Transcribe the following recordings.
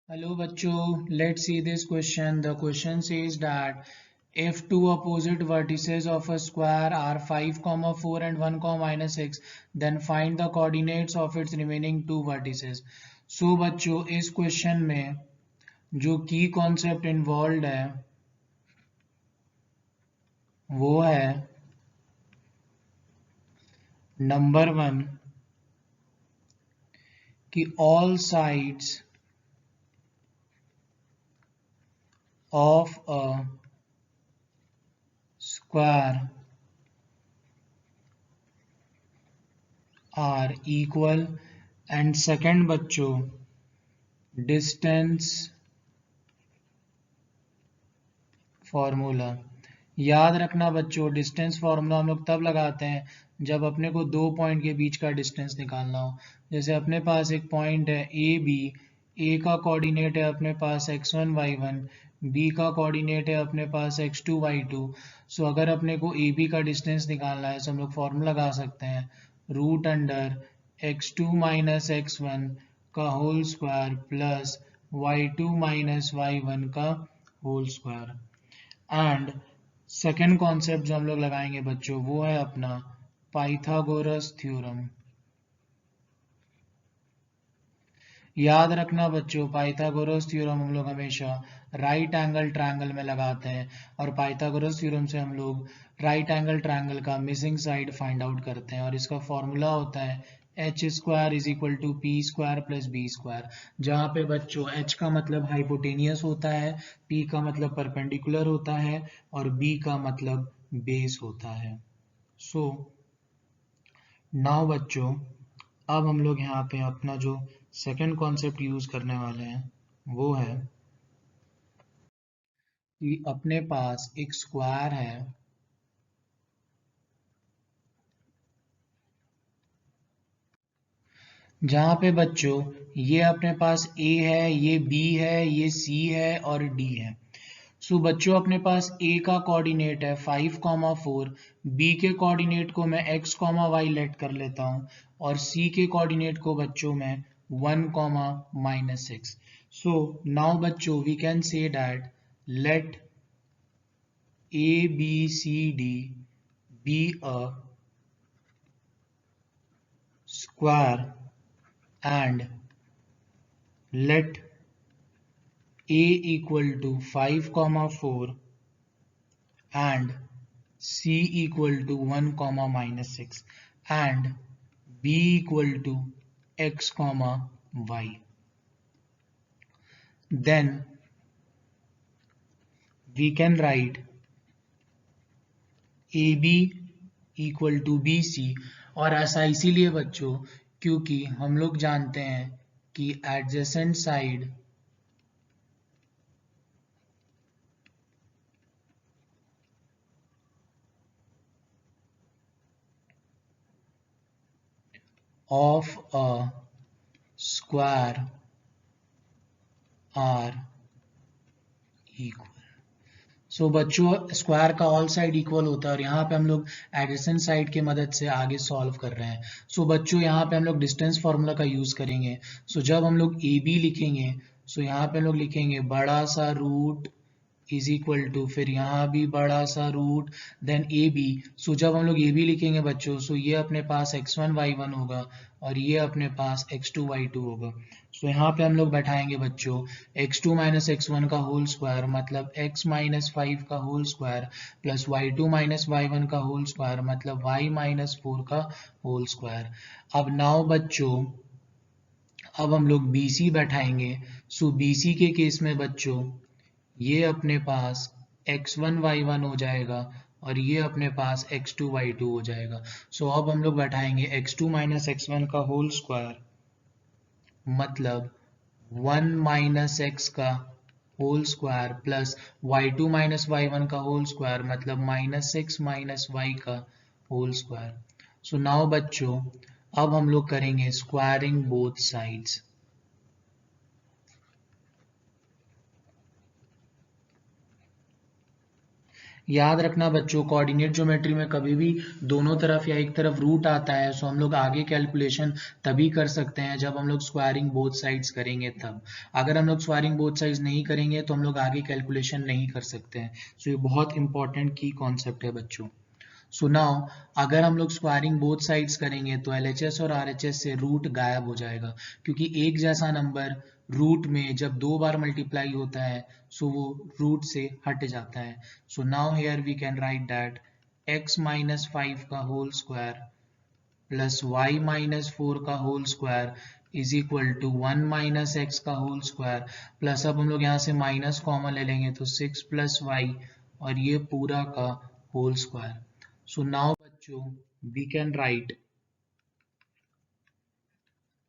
Hello bachcho, let's see this question. The question says that if two opposite vertices of a square are 5, 4 and 1, minus 6, then find the coordinates of its remaining two vertices. So बच्चों इस question में जो की concept involve है वो है number 1 कि all sides of a square are equal and second बच्चों डिस्टेंस फॉर्मूला। याद रखना बच्चों, डिस्टेंस फॉर्मूला हम लोग तब लगाते हैं जब अपने को दो पॉइंट के बीच का डिस्टेंस निकालना हो। जैसे अपने पास एक पॉइंट है ए बी, ए का कोऑर्डिनेट है अपने पास x1 y1, बी का कोऑर्डिनेट है अपने पास x2 y2। सो अगर अपने को ए बी का डिस्टेंस निकालना है तो हम लोग फॉर्मूला लगा सकते हैं root under x2 minus x1 का whole square plus y2 minus y1 का whole square. And second concept जो हम लोग लगाएंगे बच्चों वो है अपना पाइथागोरस थ्योरम। याद रखना बच्चों, पाइथागोरस थ्योरम हम लोग हमेशा राइट एंगल ट्रायंगल में लगाते हैं और पाइथागोरस थ्योरम से हम लोग राइट एंगल ट्रायंगल का मिसिंग साइड फाइंड आउट करते हैं और इसका फॉर्मूला होता है H square is equal to P square plus B square, जहाँ पे बच्चों एच का मतलब हाइपोटेनियस होता है, पी का मतलब परपेंडिकुलर होता है और बी का मतलब बेस होता है। सो नाउ बच्चों, अब हम लोग यहाँ पे अपना जो सेकंड कॉन्सेप्ट यूज करने वाले हैं वो है कि अपने पास एक स्क्वायर है जहाँ पे बच्चों ये अपने पास A है, ये B है, ये C है और D है। सो बच्चों अपने पास A का कोऑर्डिनेट है 5, 4, B के कोऑर्डिनेट को मैं x, y लेट कर लेता हूँ और C के कोऑर्डिनेट को बच्चों मैं 1, माइनस 6। सो नाउ बच्चों we can say that let A B C D be a square and let A equal to 5, 4 and C equal to 1, minus 6 and B equal to x, y. Then we can write AB equal to BC, और ऐसा इसीलिए बच्चों क्योंकि हम लोग जानते हैं कि adjacent side of a square are equal। सो बच्चों स्क्वायर का ऑल साइड इक्वल होता है और यहाँ पे हम लोग एडिशन साइड की मदद से आगे सॉल्व कर रहे हैं। सो बच्चों यहाँ पे हम लोग डिस्टेंस फार्मूला का यूज करेंगे। सो जब हम लोग ए बी लिखेंगे सो यहाँ पे हम लोग लिखेंगे बड़ा सा रूट इज इक्वल टू, फिर यहाँ भी बड़ा सा रूट, देन ए बी। सो जब हम लोग ए बी लिखेंगे बच्चों सो ये अपने पास x1 y1 होगा और ये अपने पास x2 y2 होगा। सो यहाँ पे हम लोग बैठाएंगे बच्चों x2 माइनस x1 का होल स्क्वायर मतलब x माइनस 5 का whole square plus y2 minus y1 का होल स्क्वायर मतलब y माइनस 4 का होल स्क्वायर। अब नाउ बच्चों अब हम लोग BC बैठाएंगे। सो BC के केस में बच्चों ये अपने पास x1 y1 हो जाएगा और ये अपने पास x2 y2 हो जाएगा। सो अब हम लोग बैठाएंगे x2 माइनस x1 का होल स्क्वायर मतलब 1 माइनस x का whole square plus y2 minus y1 का होल स्क्वायर मतलब माइनस 6 माइनस y का होल स्क्वायर। सो नाउ बच्चों अब हम लोग करेंगे स्क्वायरिंग बोथ साइड्स। याद रखना बच्चों, कोऑर्डिनेट ज्योमेट्री में कभी भी दोनों तरफ या एक तरफ रूट आता है, सो हम लोग आगे कैलकुलेशन तभी कर सकते हैं जब हम लोग स्क्वायरिंग बोथ साइड्स करेंगे तब। अगर हम लोग स्क्वायरिंग बोथ साइड्स नहीं करेंगे तो हम लोग आगे कैलकुलेशन नहीं कर सकते हैं। सो ये बहुत इंपॉर्टेंट की कॉन्सेप्ट है बच्चों। सो नाउ अगर हम लोग स्क्वायरिंग बोथ साइड्स करेंगे तो LHS और RHS से रूट गायब हो जाएगा, क्योंकि एक जैसा नंबर रूट में जब 2 बार मल्टीप्लाई होता है सो वो रूट से हट जाता है। So now here we can write that x minus 5 का whole square plus y minus 4 का whole square is equal to 1 minus x का होल स्क्वायर, प्लस अब हम लोग यहाँ से माइनस कॉमन ले लेंगे तो 6 प्लस वाई और ये पूरा का होल स्क्वायर। So now बच्चों we can write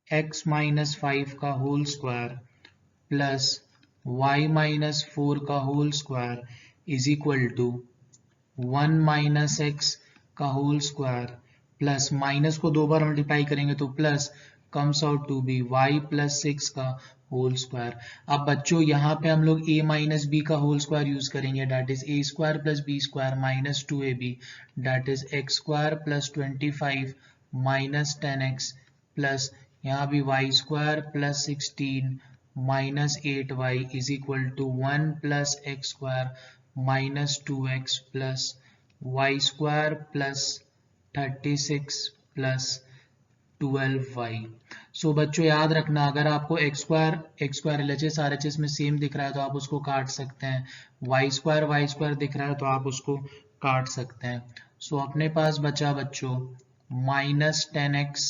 x minus 5 का whole square plus y minus 4 का whole square is equal to 1 minus x का होल स्क्वायर प्लस माइनस को 2 बार मल्टीप्लाई करेंगे तो plus comes out to be y plus 6 का whole square. अब बच्चों यहाँ पे हम लोग a माइनस बी का होल स्क्वायर यूज करेंगे, that is a square plus B square minus 2ab, that is x square plus 25 minus 10x plus यहाँ भी y square plus 16 minus 8y is equal to 1 plus x square minus 2x plus y square plus 36 plus 12y। So बच्चों याद रखना, अगर आपको x square LHS RHS में same दिख रहा है तो आप उसको काट सकते हैं, y स्क्वायर दिख रहा है तो आप उसको काट सकते हैं। सो अपने पास बचा बच्चों माइनस 10x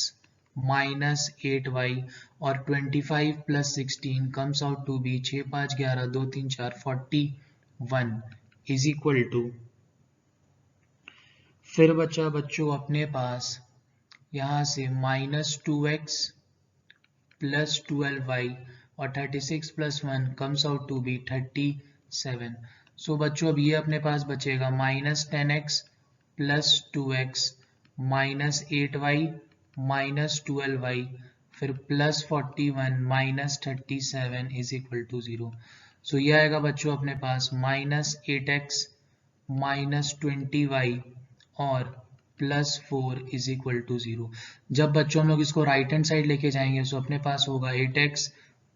माइनस 8y और 25 plus 16 comes out to be 6 5 11 2 3 4 41 is equal to, फिर बचा बच्चों अपने पास यहाँ से माइनस 2x प्लस 12y और 36 plus 1 comes out to be 37। So बच्चों अब ये अपने पास बचेगा minus 10x plus 2x minus 8y minus 12y फिर plus 41 minus 37 is equal to 0। So ये आएगा बच्चों अपने पास माइनस 8x माइनस 20y और प्लस 4 इज इक्वल टू 0। जब बच्चों हम लोग इसको राइट हैंड साइड लेके जाएंगे तो अपने पास होगा 8x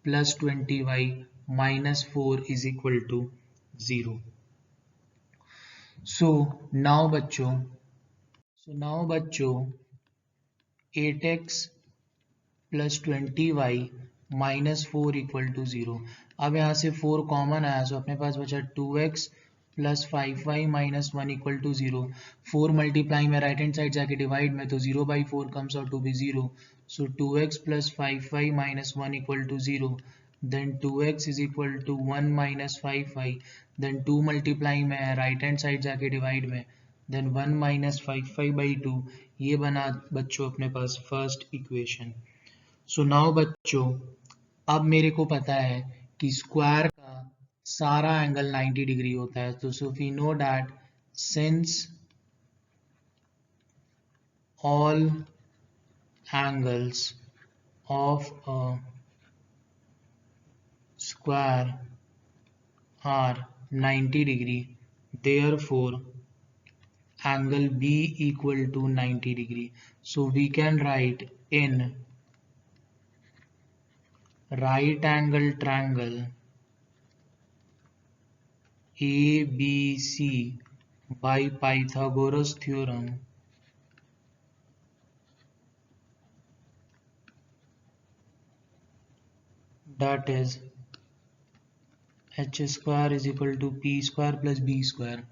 plus 20y minus 4 is equal to 0। So now बच्चों 8x plus 20y minus 4 equal to 0। अब यहाँ से 4 कॉमन आया सो अपने पास बचा 2x plus 5y minus 1 equal to 0। 4 multiply में राइट हैंड साइड जाके डिवाइड में तो 0 by 4 comes out to be 0। So 2x plus 5y minus 1 equal to 0, then 2x is equal to 1 minus 5y, then 2 multiply में है right hand side जाके divide में, then 1 minus 5y by 2। ये बना बच्चों अपने पास फर्स्ट इक्वेशन। सो now बच्चों अब मेरे को पता है कि स्क्वायर का सारा एंगल 90 डिग्री होता है, तो so we know that since all angles of a square are 90 degree, therefore angle B equal to 90 degree. So we can write in right angle triangle ABC by Pythagoras theorem that is h square is equal to p square plus b square.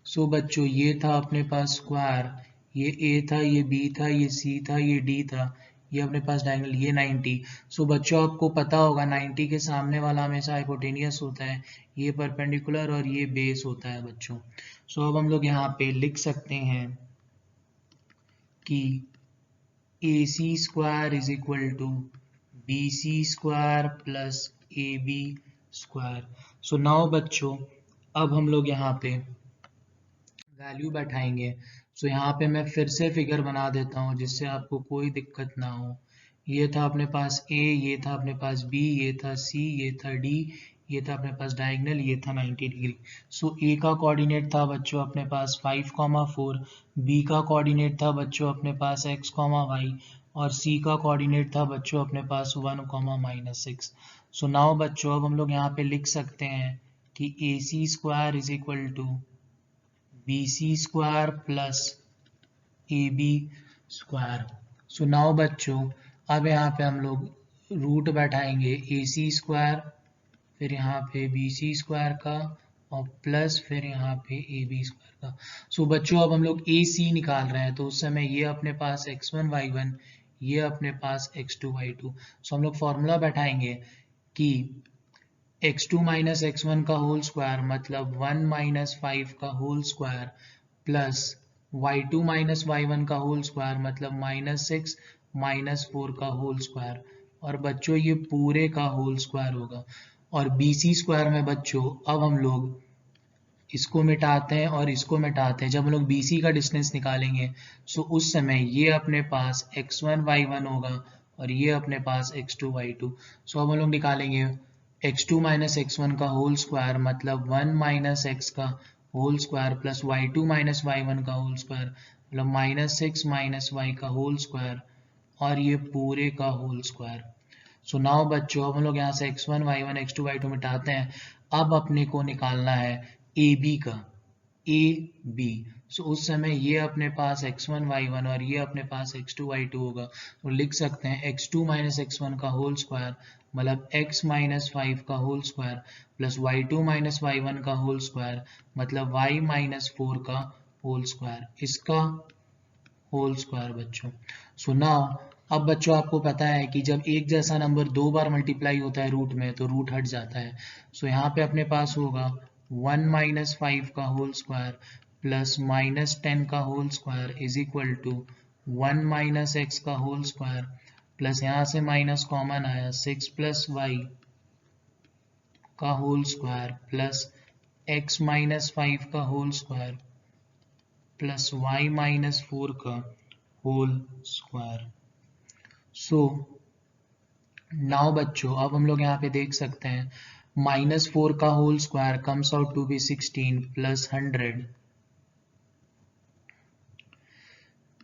सो बच्चों ये था अपने पास square, ये a था, ये b था, ये c था, ये d था, ये अपने पास डायगोनल ये 90। सो बच्चों आपको पता होगा 90 के सामने वाला हमेशा हाइपोटेनियस होता है, ये परपेंडिकुलर और ये बेस होता है बच्चों। सो अब हम लोग यहाँ पे लिख सकते हैं कि AC square is equal to BC square plus AB square. So now बच्चों अब हम लोग यहाँ पे वैल्यू बैठाएंगे। सो यहाँ पे मैं फिर से फिगर बना देता हूँ जिससे आपको कोई दिक्कत ना हो। ये था अपने पास A, ये था अपने पास B, ये था C, ये था D, ये था अपने पास डायगोनल, ये था 90 डिग्री। सो A का कोऑर्डिनेट था बच्चों अपने पास 5,4, B का कोऑर्डिनेट था बच्चों अपने पास x, y और C का कोऑर्डिनेट था बच्चों अपने पास 1, -6। सो नाउ बच्चों अब हम लोग यहाँ पे लिख सकते हैं कि AC square is equal to BC square plus AB square. So now बच्चों अब यहाँ पे हम लोग रूट बैठाएंगे AC स्क्वायर, फिर यहाँ पे BC स्क्वायर का और प्लस फिर यहाँ पे AB स्क्वायर का। सो बच्चों अब हम लोग AC निकाल रहे हैं तो उस समय ये अपने पास x1 y1, ये अपने पास x2 y2। सो हम लोग फॉर्मूला बैठाएंगे कि x2 माइनस x1 का होल स्क्वायर मतलब 1 माइनस 5 का whole square plus y2 minus y1 का होल स्क्वायर मतलब -6 -4 का होल स्क्वायर, और बच्चों ये पूरे का होल स्क्वायर होगा। और BC स्क्वायर में बच्चों अब हम लोग इसको मिटाते हैं और इसको मिटाते हैं। जब हम लोग BC का डिस्टेंस निकालेंगे सो उस समय ये अपने पास x1 y1 होगा और ये अपने पास x2 y2। सो अब हम लोग निकालेंगे x2 माइनस x1 का होल स्क्वायर मतलब 1 माइनस x का whole square plus y2 minus y1 का होल स्क्वायर मतलब -6 माइनस y का होल स्क्वायर और ये पूरे का होल स्क्वायर। सो नाउ बच्चों अब हम लोग यहाँ से x1 y1 x2 y2 मिटाते हैं। अब अपने को निकालना है AB का, AB। सो उस समय ये अपने पास x1 y1 और ये अपने पास x2 y2 होगा, तो लिख सकते हैं x2 माइनस x1 का होल स्क्वायर मतलब x माइनस 5 का whole square plus y2 minus y1 का होल स्क्वायर मतलब y माइनस 4 का होल स्क्वायर, इसका होल स्क्वायर बच्चों। सो नाउ अब बच्चों आपको पता है कि जब एक जैसा नंबर दो बार मल्टीप्लाई होता है रूट में तो रूट हट जाता है। सो यहाँ पे अपने पास होगा 1 माइनस 5 का होल स्क्वायर प्लस -10 का whole square is equal to 1 minus x का होल स्क्वायर प्लस यहाँ से माइनस कॉमन आया 6 प्लस वाई का whole square plus x minus 5 का whole square plus y minus 4 का होल स्क्वायर। सो नाउ बच्चों अब हम लोग यहाँ पे देख सकते हैं -4 का whole square comes out to be 16 plus 100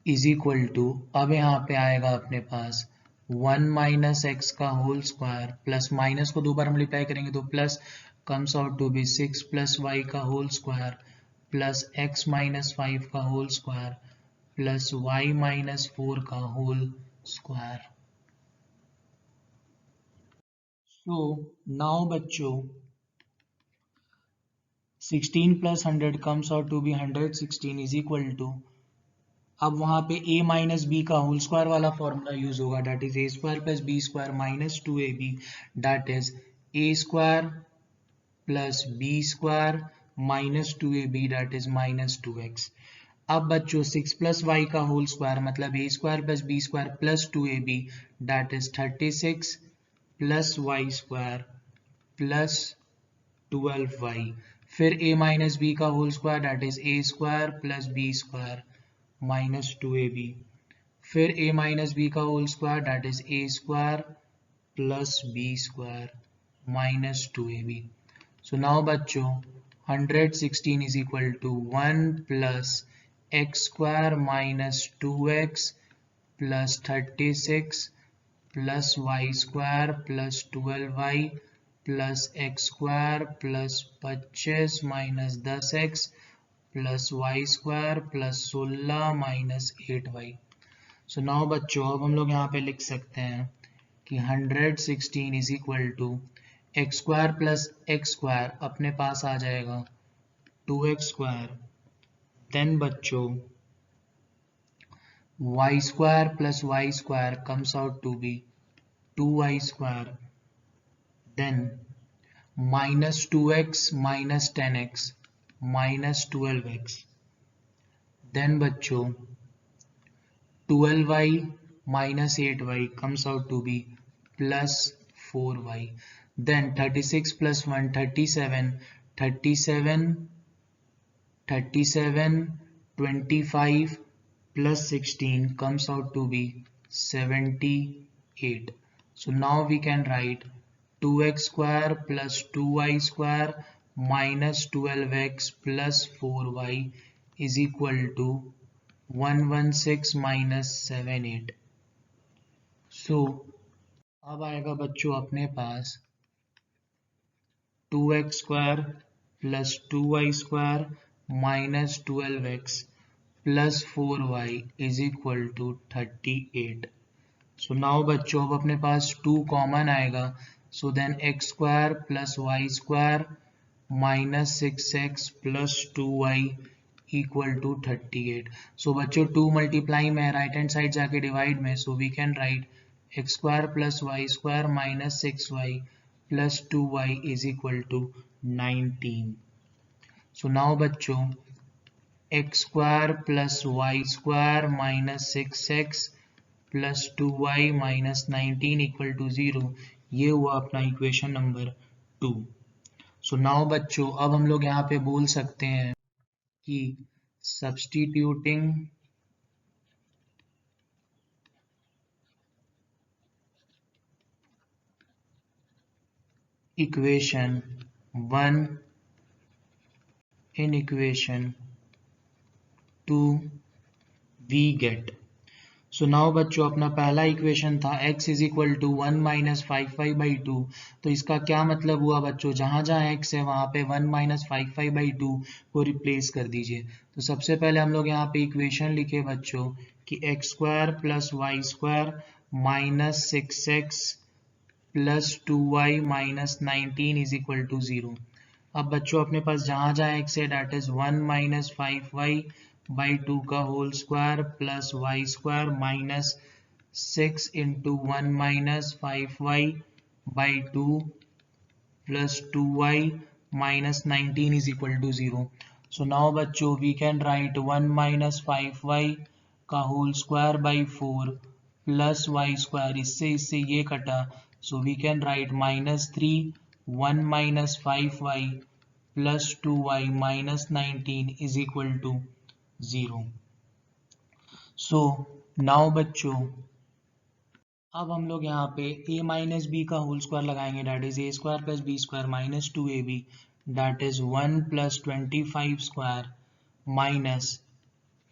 is equal to, अब यहाँ पे आएगा अपने पास 1 माइनस एक्स का होल स्क्वायर प्लस माइनस को दो बार मल्टीप्लाई करेंगे तो plus comes out to be 6 plus y का whole square plus x minus 5 का whole square plus y minus 4 का होल स्क्वायर। सो नाउ बच्चों 16 plus 100 comes out to B 116 is equal to, अब वहां पे a माइनस बी का whole square वाला formula use होगा that is a square plus B square minus 2ab that is a square plus B square minus 2ab that is minus 2x। अब बच्चों 6 plus y का whole square मतलब a square plus B square plus 2ab that is 36 plus Y square plus 12y, फिर a minus B का whole square that is a square plus B square minus 2ab, फिर a minus B का whole square that is a square plus B square minus 2ab। So now बच्चों 116 is equal to 1 plus x square minus 2x plus 36 plus Y square plus 12y plus x square plus 25 minus 10x plus Y square plus 16 minus 8y। So now बच्चों अब हम लोग यहाँ पे लिख सकते हैं कि 116 is equal to X square plus x square अपने पास आ जाएगा 2x स्क्वायर, देन बच्चों Y square plus Y square comes out to be 2y square, then minus 2x minus 10x minus 12x, then बच्चों 12y minus 8y comes out to be plus 4y, then 36 plus 1 37 37 37 25 plus 16 comes out to be 75 8. So now we can write 2x square plus 2y square minus 12x plus 4y is equal to 116 minus 78. So अब आएगा बच्चों अपने पास 2x square plus 2y square minus 12x plus 4y is equal to 38. So now बच्चों अब अपने पास 2 common आएगा, so then x square plus y square minus 6x plus 2y equal to 38. So बच्चों 2 multiply में राइट हैंड साइड जाके divide में, so we can write x square plus y square minus 6y plus 2y is equal to 19. So now बच्चों x square plus y square minus 6x plus 2y minus 19 equal to 0, ये हुआ अपना equation number 2. So now बच्चों अब हम लोग यहाँ पे बोल सकते हैं कि substituting equation 1 in equation 2 we get. So now बच्चों अपना पहला इक्वेशन था x is equal to 1 minus 5y/2. तो इसका क्या मतलब हुआ बच्चों, जहां जहां x है वहां पे 1 माइनस 5y/2 को रिप्लेस कर दीजिए. तो सबसे पहले हम लोग यहाँ पे इक्वेशन लिखे बच्चों कि x square plus Y square minus 6x plus 2y minus 19 is equal to 0. अब बच्चों अपने पास जहां जहां x है डेट इज 1 माइनस 5y/2 का whole square plus Y square minus 6 into 1 minus 5y/2 plus 2y minus 19 is equal to 0. So now बच्चों we can write 1 minus 5y का whole square by 4 plus Y square, इससे ये कटा, so we can write minus 3 1 minus 5y plus 2y minus 19 is equal to 0. So now बच्चों अब हम लोग यहाँ पे a माइनस बी का होल स्क्वायर लगाएंगे, that is a square plus B square minus 2ab, that is 1 plus 25 square minus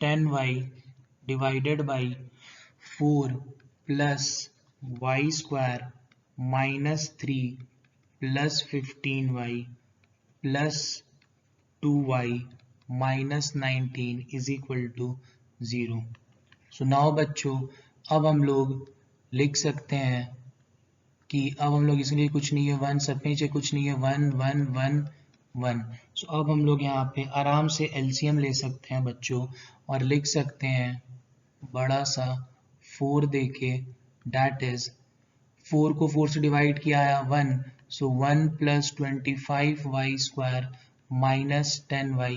10y divided by 4 plus y square minus 3 plus 15y plus 2y minus 19 is equal to 0. So now बच्चों अब हम लोग लिख सकते हैं कि अब हम लोग इसके लिए कुछ नहीं है 1, सब नीचे कुछ नहीं है 1 1 1 1. सो अब हम लोग यहाँ पे आराम से एलसीएम ले सकते हैं बच्चों और लिख सकते हैं बड़ा सा 4 देके, डेट इज 4 को 4 से डिवाइड किया है 1, so 1 plus 25y square minus 10y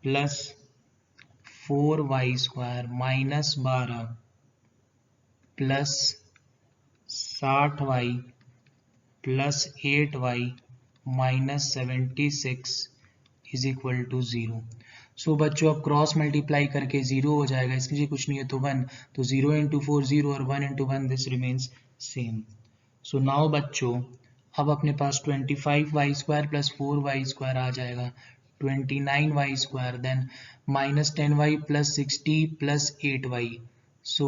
plus 4y square minus 12 plus 60y plus 8y minus 76 is equal to 0. So बच्चों अब क्रॉस मल्टीप्लाई करके 0 हो जाएगा, इसके लिए कुछ नहीं है तो 1, तो 0 इंटू 4 0 और 1 into 1 this remains same. So now बच्चों अब अपने पास 25y square plus 4y square आ जाएगा 29y square, then minus 10y plus 60 plus 8y, so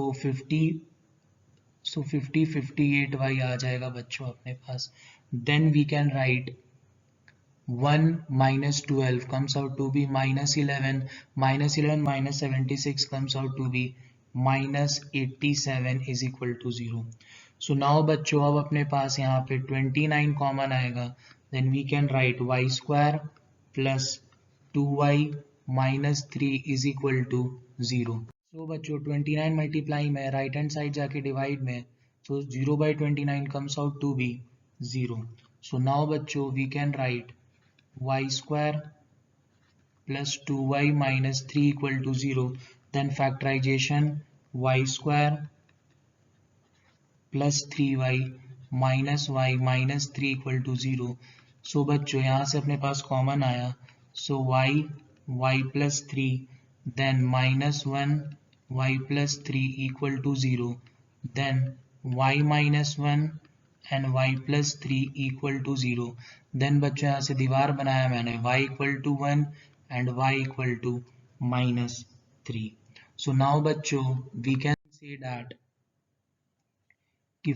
58y आ जाएगा बच्चों अपने पास. Then we can write 1 minus 12 comes out to be minus 11 minus 76 comes out to be minus 87 is equal to 0. So now बच्चों अब अपने पास यहाँ पे 29 कॉमन आएगा, then we can write y square plus 2y minus 3 is equal to 0. So बच्चों 29 multiply में right hand side जाके divide में, so 0 by 29 comes out to be 0. So now बच्चों we can write y square plus 2y minus 3 equal to 0, then factorization y square plus 3y minus y minus 3 equal to 0. So बच्चों यहाँ से अपने पास common आया, so y plus 3 then minus 1 y plus 3 equal to 0, then y minus 1 and y plus 3 equal to 0. Then बच्चों यहाँ से दीवार बनाया मैंने y equal to 1 and y equal to minus 3. So now बच्चों we can say that कि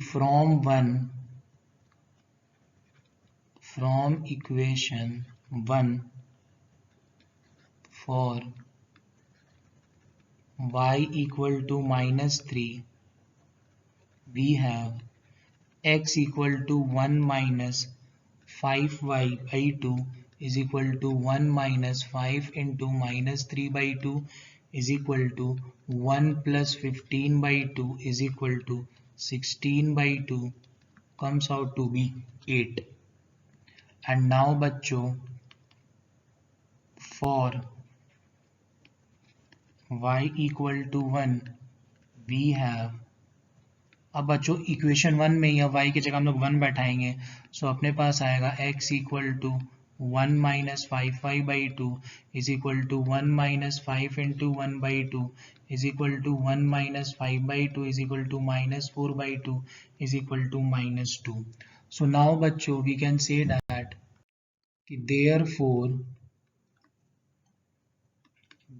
from equation 1 for y equal to minus 3 we have x equal to 1 minus 5y by 2 is equal to 1 minus 5 into minus 3 by 2 is equal to 1 plus 15 by 2 is equal to 16 by 2 comes out to be 8. And now बच्चों for y equal to 1 we have, अब बच्चों equation 1 में या y की जगह हम लोग 1 बैठाएंगे. सो अपने पास आएगा x equal to 1 minus 5y by 2 is equal to 1 minus 5 into 1 by 2 is equal to 1 minus 5 by 2 is equal to minus 4 by 2 is equal to minus 2. So now बच्चों वी कैन से दैट कि therefore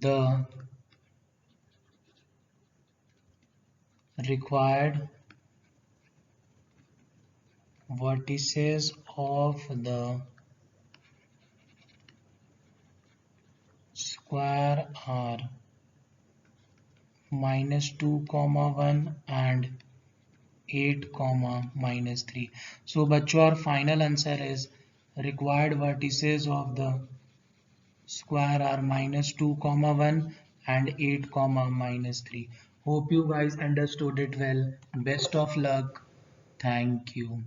the required vertices of the square are minus 2 comma 1 and 8 comma minus 3. So बच्चों our final answer is required vertices of the square are minus 2 comma 1 and 8 comma minus 3. Hope you guys understood it well. Best of luck. Thank you.